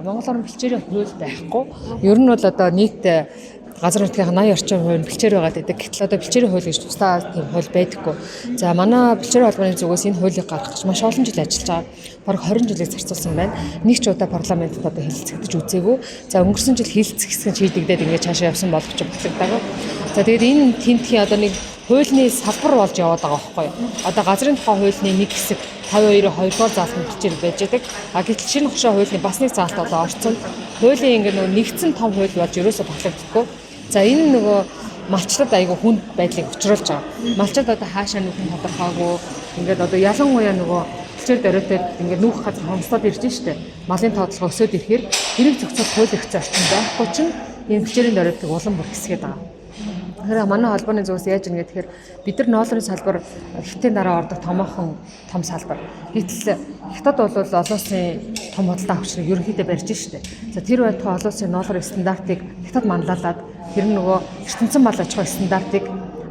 Монгол орн бэлчээрийн хууль байхгүй. Ер нь бол одоо нийт газар нутгийн 80 орчим хувь бэлчээр байгаа гэдэг. Гэтэл одоо бэлчээрийн хууль гэж тусдаа тийм хууль байдаггүй. За манай бэлчээрийн холбооны зүгээс энэ хуулийг гаргах гэж маш олон жил ажиллаж байгаа. Бараг 20 жилийг зарцуулсан байна. Нэг ч удаа парламентод одоо хэлэлцэгдэж үзээгүй. За өнгөрсөн жил хэлэлцэх хэсэг нь шийдэгдээд ингээд цаашаа явсан боловч батлагдаагүй. За тэгээд энэ тентхийн одоо нэг хуулийн салбар болж яваад байгаа байхгүй юу? Одоо газрын тухай хуулийн нэг хэсэг 52-ийн 2-р заалтанд бэлчээр байж байгаа. А гэтэл шинэ хошоо хуулийн бас нэг заалт одоо орцсон. Хуулийн ингээд нөгөө нэгдсэн том хууль болж ерөөсө батлагдахгүй. За энэ нөгөө малчлаад айгүй хүнд байдлыг учруулж байгаа. Малчууд одоо хаашаа нүхэн тодорхойгүй ингээд одоо ялангуяа нөгөө бэлчээр дөрөтөд ингээд нүүх газар хомсдод ирж штэ. Малын тоотлого өсөд ирэхээр хэрэг зохицол хууль өгсөн орчин байхгүй чинь энэ бэлчээрийн дөрөтөг улам бүр хэсгээд байгаа. Тэгэхээр манай холбооны зүгээс яаж юм гэхээр бид нар ноолрын салбар хятадын дараа ордог томоохон том салбар. Гэтэл хятад бол олон улсын том худалдаа авчрыг ерөнхийдөө барьж штэ. За тэр байтугай олон улсын ноолрын стандартыг хятад манлайлаад тэр нөгөө ертөнцийн мал аж ахуй стандартыг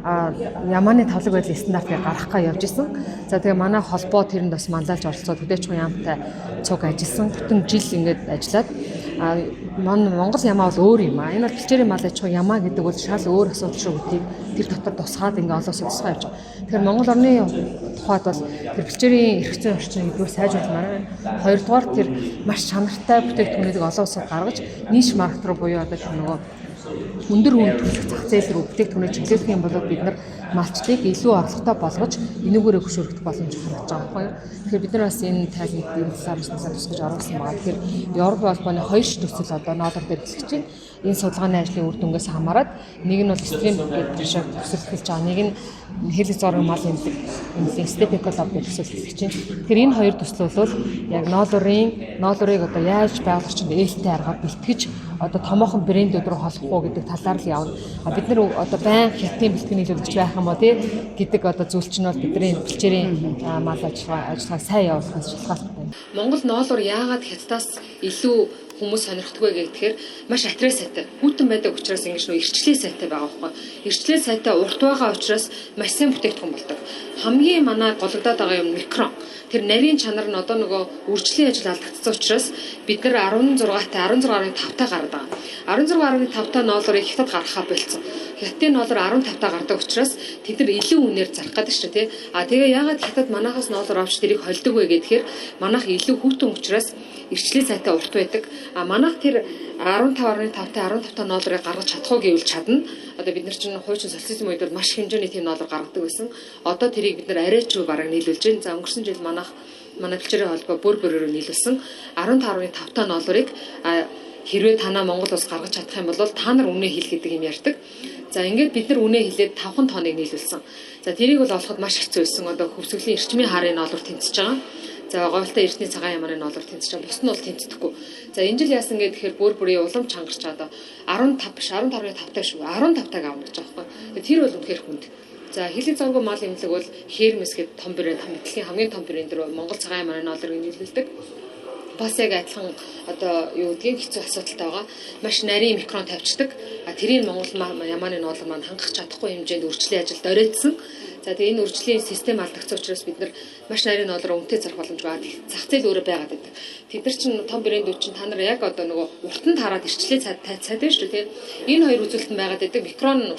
Яманы тавлаг байдлын стандартыг гаргахгаа явж исэн. За тэгээ манай холбоо тэрэнд бас манлайлж оролцоод хөдөөж яамтай цуг ажилласан. Бүтэн жил ингээд ажиллаад Монгол ямаа бол өөр юм аа. Энэ бол бэлчээрийн мал аж ахуй ямаа гэдэг бол шал өөр асуудал шүү гэдгийг тэр дотор тусгаад ингээд олон улсын тусгай явж байгаа. Тэгэхээр Монгол орны тухайд бол тэр бэлчээрийн эрх зүйн орчин гэдгээр сайжруулмаар байна. Хоёрдугаар тэр маш чанартай бүтээгдэхүүнүүдийг олон улсад гаргаж нийш маркет руу буюу одоо тэр нөгөө өндөр үн төлөх зах зээл рүү бүтээгдэхүүнээ чиглүүлэх юм бол бид нар малчлыг илүү орлоготой болгож энүүгээрээ хөшөөрөх боломж гаргаж байгаа байхгүй юу. Тэгэхээр бид нар бас энэ тайлбарт энэ талаар тусгаж оруулсан байгаа. Тэгэхээр Европ холбооны хоёр төсөл одоо ноолор дээр эхлэж байна. Энэ судалгааны ажлын үр дүнгээс хамаарат нэг нь бол стрим гэдэг төсөл эхэлж байгаа. Нэг нь хэлэг зориг мал эмнэлгийн степик клуб гэдэг төсөл эхэлж байна. Тэгэхээр энэ хоёр төсөл бол яг ноолрыг одоо яаж байгуулах чинь ээлтэй аргаар бэлтгэж одоо томоохон брэндүүд рүү холбох уу гэдэг талаар л явна. Бид нар одоо байн хятадын бэлтгэний нийлүүлэгч байх юм уу тий гэдэг одоо зүйл чинь бол бидний бэлчээрийн мал ажиллагаа сайн явуулахаас шалтгаалтай байна. Монгол ноолор яагаад хятадаас илүү хүмүүс сонирхдаггүй гэхээр маш атрес сайтай. Хүүтэн байдаг учраас ингэж нөө эрчлээ сайтай байгаа байхгүй. Эрчлээ сайтай урт байгаа учраас маш сайн бүтээгдэхүүн болдог. Хамгийн манай гологдоод байгаа юм микрон. Тэр нарийн чанар нь одоо нөгөө үржлийн ажил алдагдсан учраас бид нар 16-тай 16.5-тай гараад байгаа. 16.5-тай ноолорыг хятад гаргахаа болцсон. Хятадын ноолор 15-тай гардаг учраас тэд нар илүү үнээр зарах гэдэг шүү тий. Тэгээ яагаад хятад манахаас ноолор авч тэрийг холдог вэ гэхээр манайх илүү хүүтэн учраас эрчлээ сайтай урт байдаг. Манайх тэр 15.5-тай 15-тай ноолорыг гаргаж чадах уу гэвэл чадна. Одоо бид нар чинь хуучин социализм үед бол маш хэмжээний тийм ноолор гаргадаг байсан. Одоо тэрийг бид нар арай ч бараг нийлүүлж байна. За өнгөрсөн жил манай бэлчээрийн холбоо бүр нийлүүлсэн 15.5-тай ноолорыг хэрвээ танаа Монгол улс гаргаж чадах юм бол та нар үнэ хэл гэдэг юм ярьдаг. За ингээд бид нар үнэ хэлээд 5 тоныг нийлүүлсэн. За тэрийг бол олоход маш хэцүү байсан. Одоо хөвсгөлийн эрчмийн хаарын ноолор тэнцэж байгаа. За говьтой эртний цагаан ямааны ноолор тэнцэж байгаа. Бус нь бол тэнцэхгүй. За энэ жил яасан гэхээр бүрийн улам чангарч одоо 15 биш 15.5-тай шүү. 15-тайг авна гэж байгаа байхгүй. Тэр бол үнэхээр хүнд. За хэлэг зоргоо мал эмнэлэг бол Hermes гэдэг том брэнд хамтлагийн хамгийн том брэнд рүү Монгол цагаан ямааны ноолорыг нийлүүлдэг. Бас яг адилхан одоо юу гэдгийг хэцүү асуудалтай байгаа. Маш нарийн микрон тавьчихдаг. Тэрийг Монгол ямааны ноолор маань хангах чадахгүй хэмжээнд үржлийн ажилд оройтсон. За тэгээ энэ үржлийн систем алдагдсан учраас бид нар маш нарийн ноолор үнэтэй зарах боломж байгаа. Зах зээл өөрөө байгаад байдаг. Тэд нар чинь том брэндүүд чинь та нар яг одоо нөгөө уртанд хараад ирчлээ цаад байна шүү дээ. Энэ хоёр үзүүлэлт байгаад байдаг. Микрон нь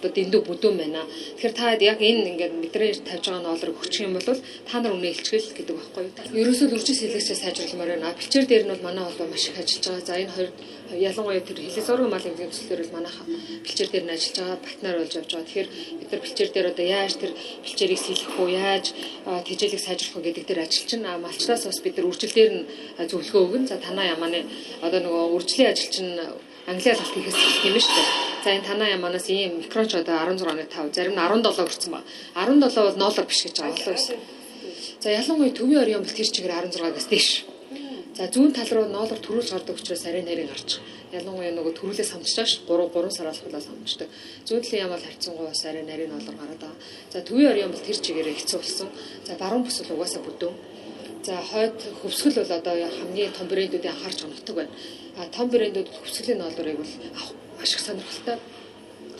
дэндүү бүдүүн байна. Тэгэхээр та яг энэ ингээд бидний тавьж байгаа ноолрыг өгчих юм бол та нар үнэ илчгэл гэдэг байхгүй юу? Ерөөсөө үржил сэлгэцээс сайжруулмаар байна. Бэлчээр дээр нь бол манай холбоо маш их ажиллаж байгаа. За энэ хоёр ялангуяа тэр хэлэг зориг мал эмнэлгийн төслөөр бол манайх бэлчээр дээр нь ажиллаж байгаа, партнер болж явж байгаа. Тэгэхээр бид нар бэлчээр дээр одоо яаж тэр бэлчээрийг сэлгэх үү, яаж тэжээлийг сайжруулах уу гэдэг дээр ажиллаж байна. Малчлаас бас бид нар үржил дээр нь зөвлөгөө өгнө. За танаа ямааны одоо нөгөө үржлийн ажил чинь Англи алт хийхээс хэлэх юм шүү дээ. За энэ танаа яманаас ийм микронч одоо 16.5, зарим нь 17 хүрсэн ба. 17 бол ноолор биш гэж байгаа болов уу? За ялангуяа төвийн орон бол тэр чигээр 16-аас дээш. За зүүн тал руу ноолор төрүүлж гардаг учраас арай нарийн гарч. Ялангуяа нөгөө төрүүлээс хамчтааш 3 сараас хулаас хамчдаг. Зүүн талын ямал харьцангуй бас арай нарийн ноолор гараад байгаа. За төвийн орон бол тэр чигээр хэцүү болсон. За баруун бүс бол угаасаа бүдүүн. За хойд хөвсгөл бол одоо хамгийн том брэндүүдийн анхаарч байгаа нутаг байна. Том брэндүүд хөвсгөлийн ноолорыг бол авах маш их сонирхолтой.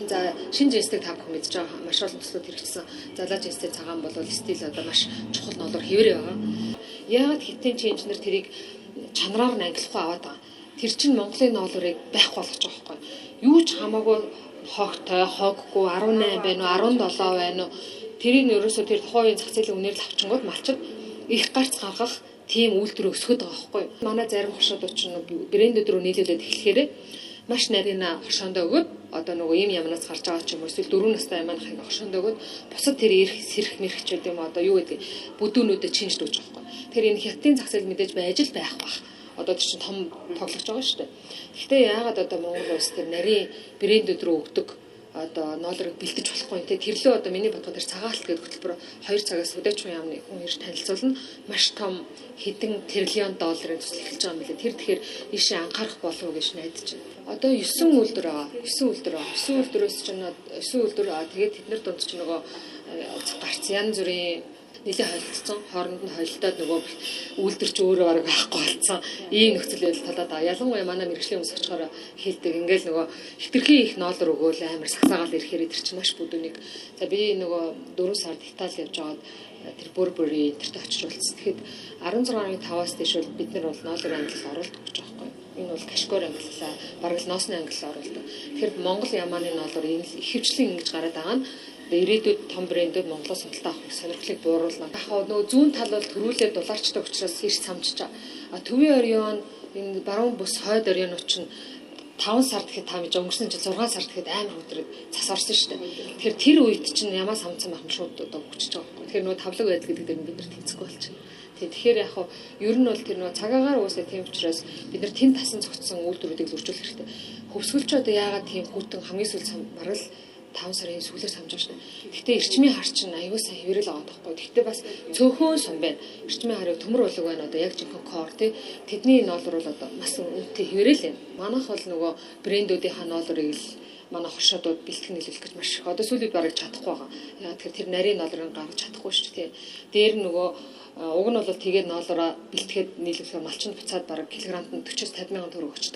За шинэ жинстэй та бүхэн мэдж байгаа маш олон төслүүд хэрэгжсэн. Залаа жинстэй цагаан бол стил одоо маш чухал ноолор хэврээ байгаа. Яагаад хиттийн инженер тэрийг чанараар нь ангилахгүй аваад байгаа. Тэр чинь Монголын ноолорыг байх болгож байгаа байхгүй. Юу ч хамаагүй хогтой, хоггүй 18 байна уу, 17 байна уу. Тэрийг ерөөсөө тэр тухайн зах зээлийн үнээр л авчингууд малчид их гарц гаргах тийм үйлдвэр өсгöd байгаа байхгүй. Манай зарим хошоодууд ч брэндүүд рүү нийлүүлээд эхлэхээр маш нарийн хошоондоо өгөөд одоо нөгөө ийм ямнаас гарч байгаа ч юм уу эсвэл 4 настай амаахыг хошоондоо өгөөд бусад тэр ирэх сэрх мэрхчүүд юм одоо юу гэдэг бүдүүнүүдэд чинж дүүж байгаа байхгүй. Тэр энэ хятадын зах зээл мэдээж байж л байх бах. Одоо тэр чинь том тоглож байгаа шүү дээ. Гэхдээ яагаад одоо Монгол улс тэр нарийн брэндүүд рүү өгдөг одоо ноолорыг бэлдэж болохгүй те тэрлөө одоо миний бодгоо тэр цагаалт гэдэг хөтөлбөр 2 цагаас Хүлээчвэн яамны хүн ирж танилцуулна маш том хэдэн тэрлион долларын төсөл эхэлж байгаа юм билээ. Тэр тэгэхээр ийшээ анхаарах болов уу гэж найдаж байна. Одоо 9 үйлдвэр байгаа. 9 үйлдвэрөөс чинь 9 үйлдвэр тэгээд тэднэр дунд чинь нөгөө гарц янз бүрийн нэлээд холилдсон хооронд нь холилдоод нөгөө үйлдвэрч өөрөө бараг байхгүй болсон. Ийм нөхцөл байдал талаад байгаа. Ялангуяа манай мэрэгжлийн хүмүүс очихоор хэлдэг. Ингээл нөгөө хитрхи их ноолор өгөөл амар сагсаагаал ирэхээр тэр чинь маш бүдүүнийг. За би нөгөө 4 сард Итали явж байгаад тэр Бурбери энтерт очруулсан. Тэгэхэд 16.5-аас дээш бол бид нар бол ноолорын ангиллал оруулдаг гэж байгаа байхгүй. Энэ бол кашкор ангиллалаа бараг л ноосны ангиллал оруулдаг. Тэгэхээр Монгол ямааны ноолор ихэвчлэн ингэж гараад байгаа нь ирээдүйд том брэндүүд Монголоос худалдаа авах сонирхлыг бууруулна. Яг нөгөө зүүн тал бол төрүүлээ дулаарчдаг учраас ирж самжиж байгаа. Төвийн оройн энэ баруун бус хойд оройнууд чинь 5 сар гэхэд та мэдээ өнгөрсөн жил 6 сар гэхэд амар өдрөд цас орсон шүү дээ. Тэгэхээр тэр үед чинь ямаас хамцсан байх юм шууд одоо хүчиж байгаа байхгүй. Тэгэхээр нөгөө тавлаг байдал гэдэг дээр бид нар тэнцэхгүй болчихно. Тэгэхээр яг хуу ер нь бол тэр нөгөө цагаагаар уусаа тийм учраас бид нар тэн тасан цогцсон үйлдвэрүүдийг зөрчүүлэх хэрэгтэй. Хөвсгөлч одоо яагаад тийм хүүтэн хамгийн сүүл барал 5 сарын сүүлээр самж байгаа шүү дээ. Гэхдээ эрчмийн хар чинь аюул сан хэврэл байгаа байхгүй. Гэхдээ бас цөөхөн сум байна. Эрчмийн харыг төмөр болог байна одоо яг жинхэнэ кор тий. Тэдний ноолор бол одоо бас үнэтэй хэврэл байна. Манайх бол нөгөө брэндүүдийн ноолорыг л манай хошоодууд бэлтгэн нийлүүлэх гэж маш их. Одоо сүүлийн бараг чадахгүй байгаа. Яагаад тэгэхээр тэр нарийн ноолорыг гаргаж чадахгүй шүү дээ. Дээр нөгөө уг нь бол тэгээд ноолороо бэлтгээд нийлүүлэхээр малчин буцаад бараг килограммд 40-50 мянган төгрөг өчтдөг.